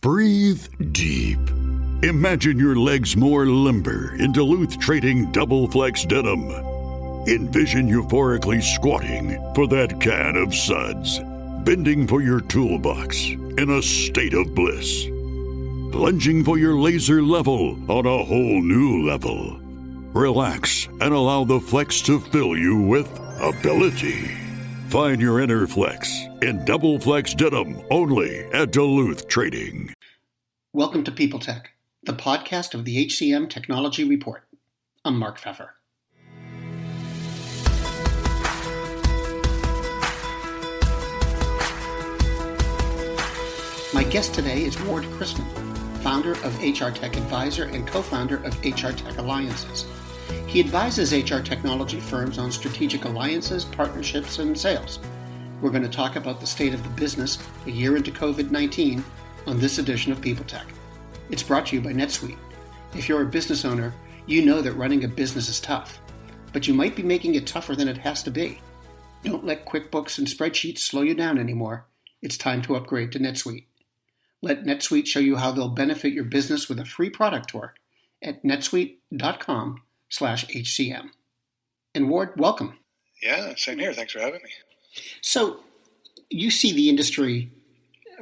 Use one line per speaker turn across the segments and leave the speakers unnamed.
Breathe deep. Imagine your legs more limber in Duluth Trading Double Flex Denim. Envision euphorically squatting for that can of suds, bending for your toolbox in a state of bliss, lunging for your laser level on a whole new level. Relax and allow the flex to fill you with ability. Find your inner flex in Double Flex Denim only at Duluth Trading.
Welcome to People Tech, the podcast of the HCM Technology Report. I'm Mark Pfeffer. My guest today is Ward Chrisman, founder of HR Tech Advisor and co-founder of HR Tech Alliances. He advises HR technology firms on strategic alliances, partnerships, and sales. We're going to talk about the state of the business a year into COVID-19 on this edition of People Tech. It's brought to you by NetSuite. If you're a business owner, you know that running a business is tough, but you might be making it tougher than it has to be. Don't let QuickBooks and spreadsheets slow you down anymore. It's time to upgrade to NetSuite. Let NetSuite show you how they'll benefit your business with a free product tour at netsuite.com/HCM. And Ward, welcome.
Yeah, same here. Thanks for having me.
So you see the industry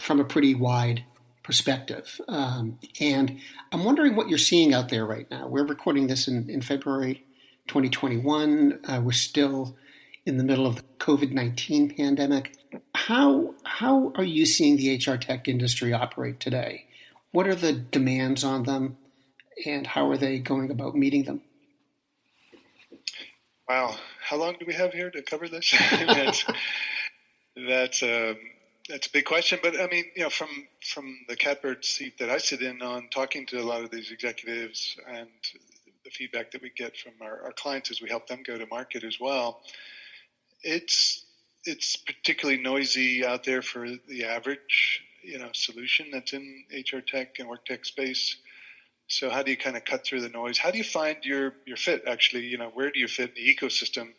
from a pretty wide perspective. And I'm wondering what you're seeing out there right now. We're recording this in February 2021. We're still in the middle of the COVID-19 pandemic. How are you seeing the HR tech industry operate today? What are the demands on them, and how are they going about meeting them?
Wow, how long do we have here to cover this? That's a big question. But I mean, from the catbird seat that I sit in on, talking to a lot of these executives and the feedback that we get from our clients as we help them go to market as well, it's particularly noisy out there for the average, solution that's in HR tech and work tech space. So how do you kind of cut through the noise? How do you find your fit, actually? Where do you fit in the ecosystem?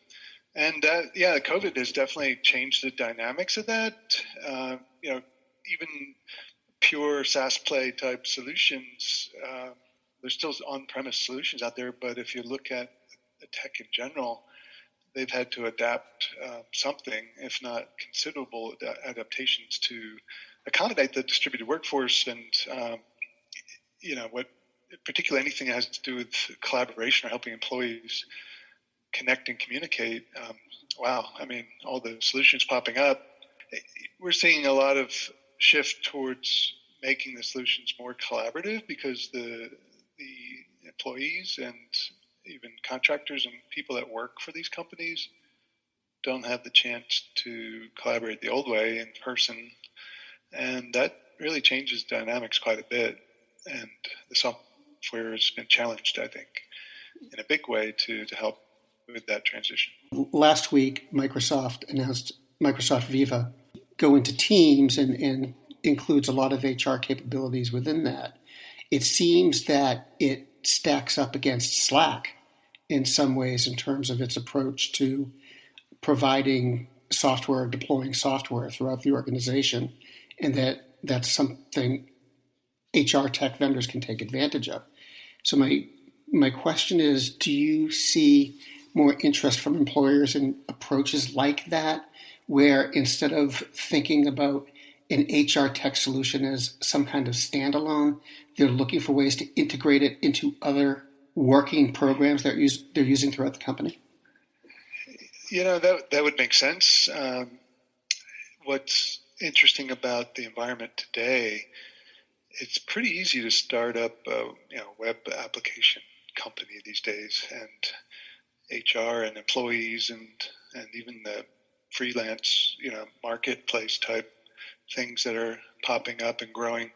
And COVID has definitely changed the dynamics of that. Even pure SaaS play type solutions, there's still on-premise solutions out there. But if you look at the tech in general, they've had to adapt something, if not considerable adaptations to accommodate the distributed workforce and, particularly anything that has to do with collaboration or helping employees connect and communicate. All the solutions popping up. We're seeing a lot of shift towards making the solutions more collaborative because the employees and even contractors and people that work for these companies don't have the chance to collaborate the old way in person. And that really changes dynamics quite a bit. And the software has been challenged, I think, in a big way to help with that transition.
Last week, Microsoft announced Microsoft Viva go into Teams and includes a lot of HR capabilities within that. It seems that it stacks up against Slack in some ways in terms of its approach to providing software, deploying software throughout the organization, and that's something HR tech vendors can take advantage of. So my question is, do you see more interest from employers in approaches like that, where instead of thinking about an HR tech solution as some kind of standalone, they're looking for ways to integrate it into other working programs they're using throughout the company?
That would make sense. What's interesting about the environment today, it's pretty easy to start up a web application company these days, and HR and employees and even the freelance marketplace type things that are popping up and growing.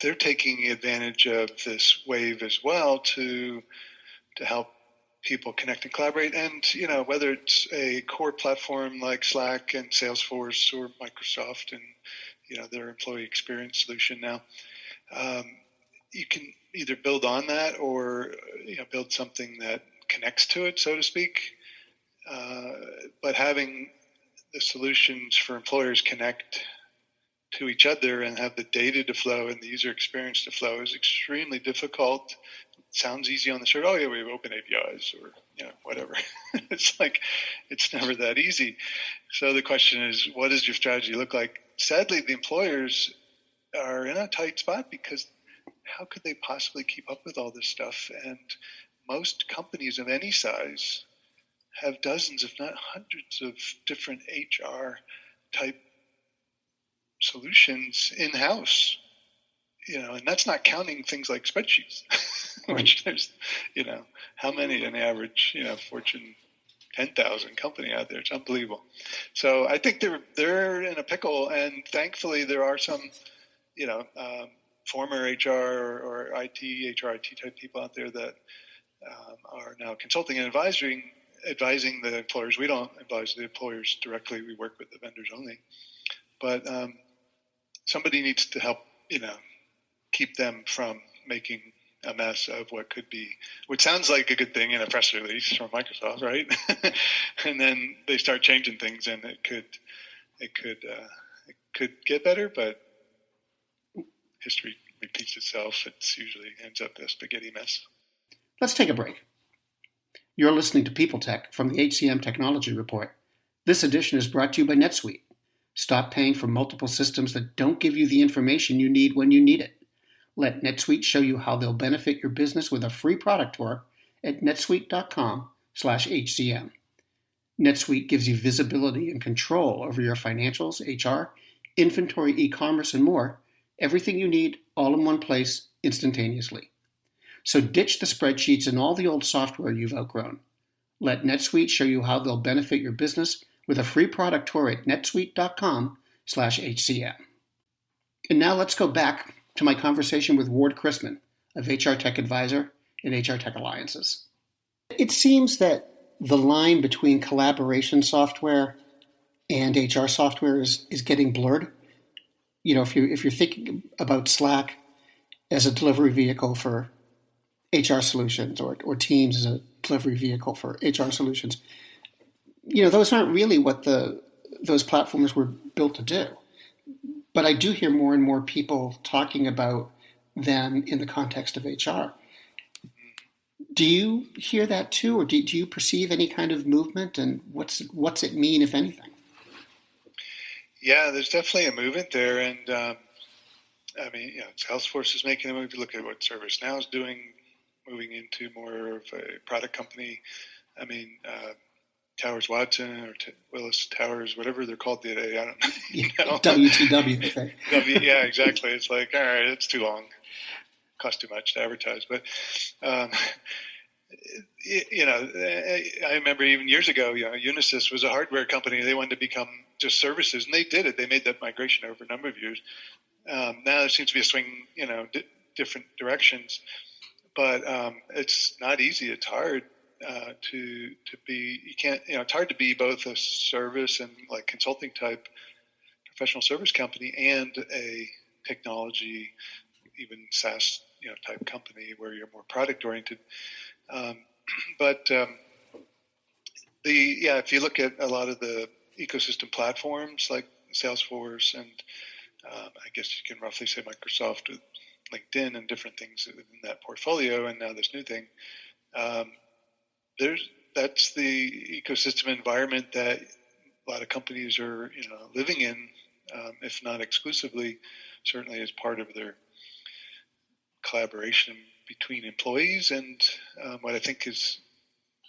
They're taking advantage of this wave as well to help people connect and collaborate. And, whether it's a core platform like Slack and Salesforce or Microsoft and, their employee experience solution now, you can either build on that or, build something that connects to it, so to speak. But having the solutions for employers connect to each other and have the data to flow and the user experience to flow is extremely difficult. It sounds easy on the shirt. Oh yeah, we have open APIs or whatever. It's like it's never that easy. So the question is, what does your strategy look like? Sadly, the employers are in a tight spot because how could they possibly keep up with all this stuff? And most companies of any size have dozens, if not hundreds, of different HR type solutions in-house, and that's not counting things like spreadsheets, which there's, how many in the average, Fortune 10,000 company out there? It's unbelievable. So I think they're in a pickle, and thankfully there are some, former HR or IT type people out there that are now consulting and advising the employers. We don't advise the employers directly. We work with the vendors only. But somebody needs to help, keep them from making a mess of what sounds like a good thing in a press release from Microsoft, right? And then they start changing things, and it could get better, but history repeats itself. It usually ends up a spaghetti mess.
Let's take a break. You're listening to People Tech from the HCM Technology Report. This edition is brought to you by NetSuite. Stop paying for multiple systems that don't give you the information you need when you need it. Let NetSuite show you how they'll benefit your business with a free product tour at netsuite.com/HCM. NetSuite gives you visibility and control over your financials, HR, inventory, e-commerce, and more. Everything you need all in one place instantaneously. So ditch the spreadsheets and all the old software you've outgrown. Let NetSuite show you how they'll benefit your business with a free product tour at netsuite.com/HCM. And now let's go back to my conversation with Ward Chrisman of HR Tech Advisor and HR Tech Alliances. It seems that the line between collaboration software and HR software is getting blurred. If you're thinking about Slack as a delivery vehicle for HR solutions or Teams as a delivery vehicle for HR solutions, those aren't really what those platforms were built to do. But I do hear more and more people talking about them in the context of HR. Do you hear that too, or do you perceive any kind of movement, and what's it mean, if anything?
Yeah, there's definitely a movement there, and Salesforce is making a move. You look at what ServiceNow is doing, moving into more of a product company. Towers Watson or Willis Towers, whatever they're called today, I don't know.
WTW, I think.
Yeah, exactly. It's like, all right, it's too long, costs too much to advertise. But I remember even years ago, Unisys was a hardware company. They wanted to become just services, and they did it. They made that migration over a number of years. Now there seems to be a swing, different directions, but it's not easy. It's hard. To be, you can't, it's hard to be both a service and like consulting type professional service company and a technology, even SaaS, type company where you're more product oriented. If you look at a lot of the ecosystem platforms like Salesforce and I guess you can roughly say Microsoft with LinkedIn and different things within that portfolio, and now this new thing. That's the ecosystem environment that a lot of companies are, living in, if not exclusively, certainly as part of their collaboration between employees. And what I think is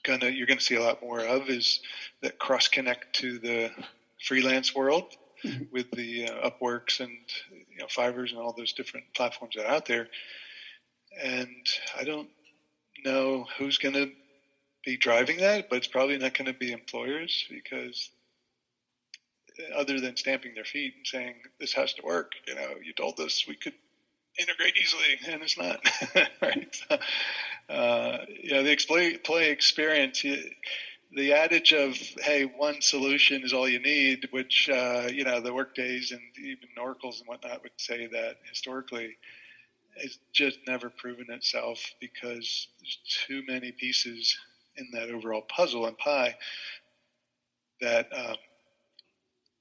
you're gonna see a lot more of is that cross connect to the freelance world with the Upworks and Fiverrs and all those different platforms that are out there. And I don't know who's going to be driving that, but it's probably not going to be employers, because other than stamping their feet and saying this has to work, you told us we could integrate easily, and it's not. Right? So, the employee experience, the adage of, hey, one solution is all you need, which the Workdays and even Oracles and whatnot would say that historically, it's just never proven itself, because there's too many pieces in that overall puzzle and pie that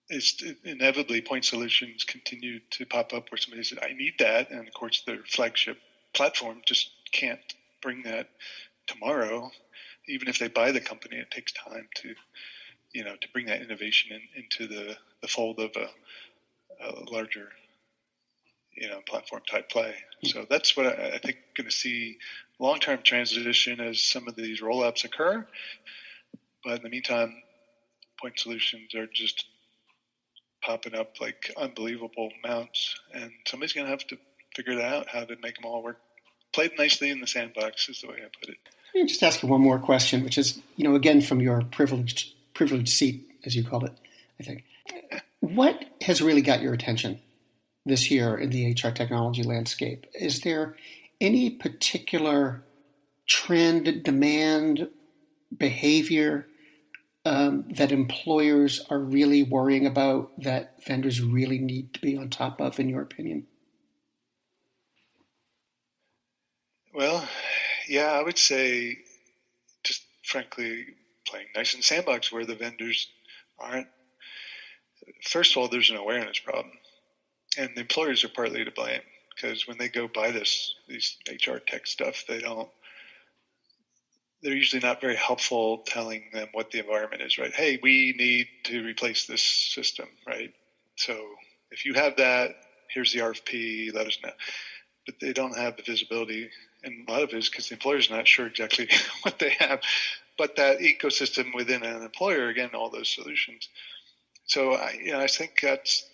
it's inevitably point solutions continue to pop up where somebody says, I need that. And of course, their flagship platform just can't bring that tomorrow. Even if they buy the company, it takes time to bring that innovation into the fold of a larger, platform type play. So that's what I think going to see long-term transition as some of these rollouts occur. But in the meantime, point solutions are just popping up like unbelievable amounts, and somebody's going to have to figure it out how to make them all work. Played nicely in the sandbox is the way I put it.
Let me just ask you one more question, which is, again, from your privileged seat, as you called it, I think. What has really got your attention this year in the HR technology landscape? Is there any particular trend, demand, behavior that employers are really worrying about that vendors really need to be on top of, in your opinion?
Well, yeah, I would say just frankly playing nice in the sandbox where the vendors aren't. First of all, there's an awareness problem, and the employers are partly to blame because when they go buy these HR tech stuff, they're usually not very helpful telling them what the environment is, right? Hey, we need to replace this system, right? So if you have that, here's the RFP, let us know. But they don't have the visibility, and a lot of it is because the employer's not sure exactly what they have. But that ecosystem within an employer, again, all those solutions. So I think that's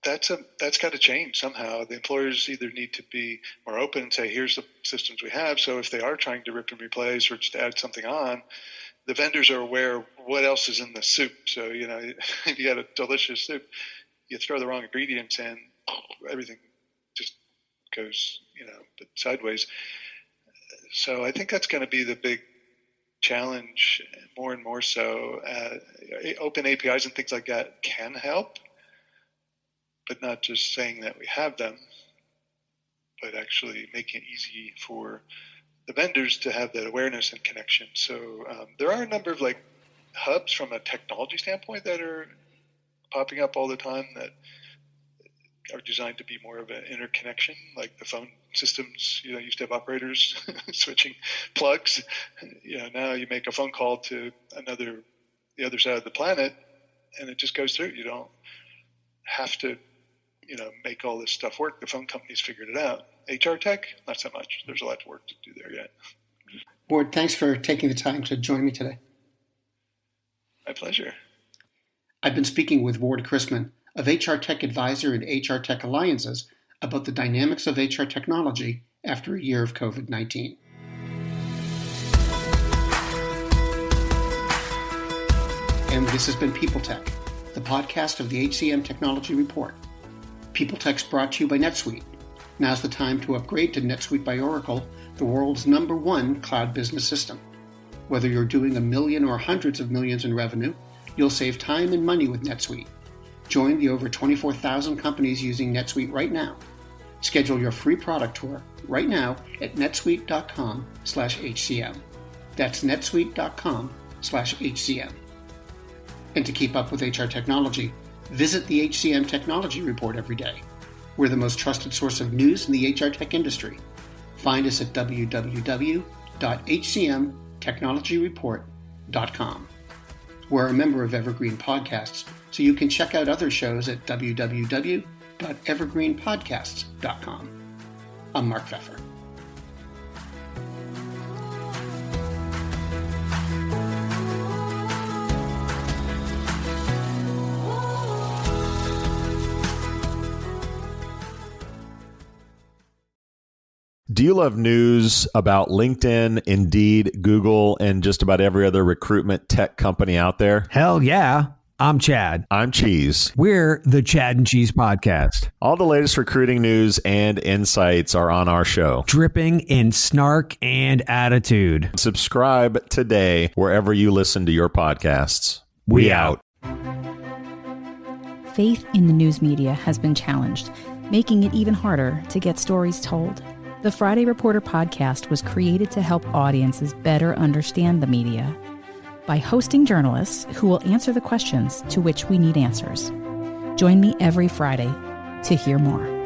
got to change somehow. The employers either need to be more open and say, here's the systems we have. So if they are trying to rip and replace or just add something on, the vendors are aware of what else is in the soup. So, if you got a delicious soup, you throw the wrong ingredients in, everything just goes, sideways. So I think that's going to be the big challenge more and more so. Open APIs and things like that can help, but not just saying that we have them, but actually making it easy for the vendors to have that awareness and connection. So there are a number of hubs from a technology standpoint that are popping up all the time that are designed to be more of an interconnection, like the phone systems, used to have operators switching plugs. Now you make a phone call to the other side of the planet, and it just goes through. You don't have to, make all this stuff work. The phone companies figured it out. HR tech, not so much. There's a lot of work to do there yet.
Ward, thanks for taking the time to join me today.
My pleasure.
I've been speaking with Ward Chrisman of HR Tech Advisor and HR Tech Alliances about the dynamics of HR technology after a year of COVID-19. And this has been People Tech, the podcast of the HCM Technology Report. People Tech's brought to you by NetSuite. Now's the time to upgrade to NetSuite by Oracle, the world's #1 cloud business system. Whether you're doing $1 million or hundreds of millions in revenue, you'll save time and money with NetSuite. Join the over 24,000 companies using NetSuite right now. Schedule your free product tour right now at netsuite.com/HCM. That's netsuite.com/HCM. And to keep up with HR technology, visit the HCM Technology Report every day. We're the most trusted source of news in the HR tech industry. Find us at www.hcmtechnologyreport.com. We're a member of Evergreen Podcasts, so you can check out other shows at www.evergreenpodcasts.com. I'm Mark Pfeffer.
Do you love news about LinkedIn, Indeed, Google, and just about every other recruitment tech company out there?
Hell yeah. I'm Chad.
I'm Cheese.
We're the Chad and Cheese Podcast.
All the latest recruiting news and insights are on our show.
Dripping in snark and attitude.
Subscribe today wherever you listen to your podcasts. We out.
Faith in the news media has been challenged, making it even harder to get stories told. The Friday Reporter podcast was created to help audiences better understand the media by hosting journalists who will answer the questions to which we need answers. Join me every Friday to hear more.